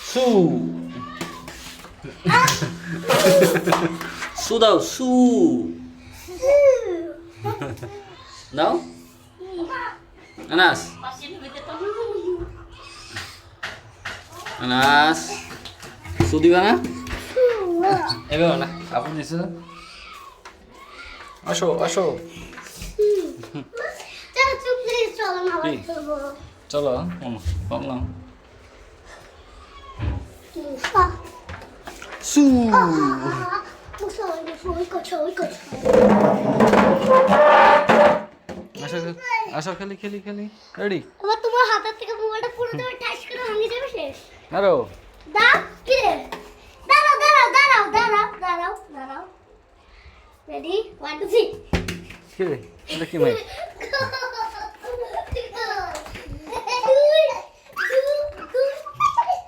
সু সু দাও সু দাও আনাস আনাস সু দিবা না এবার না আপনি দিছে আসো আসো কি? চলো বললাম সু আসো আসো খেলি খেলি খেলি রেডি আবার তোমার হাতের থেকে মোবাইলটা পুরো তোমার টাচ করে ভাঙে যাবে শেষ আরো দাও কি রে দাঁড়াও দাঁড়াও দাঁড়াও দাঁড়াও দাঁড়াও দাঁড়াও রেডি 1 2 3 কি রে এটা কি মাই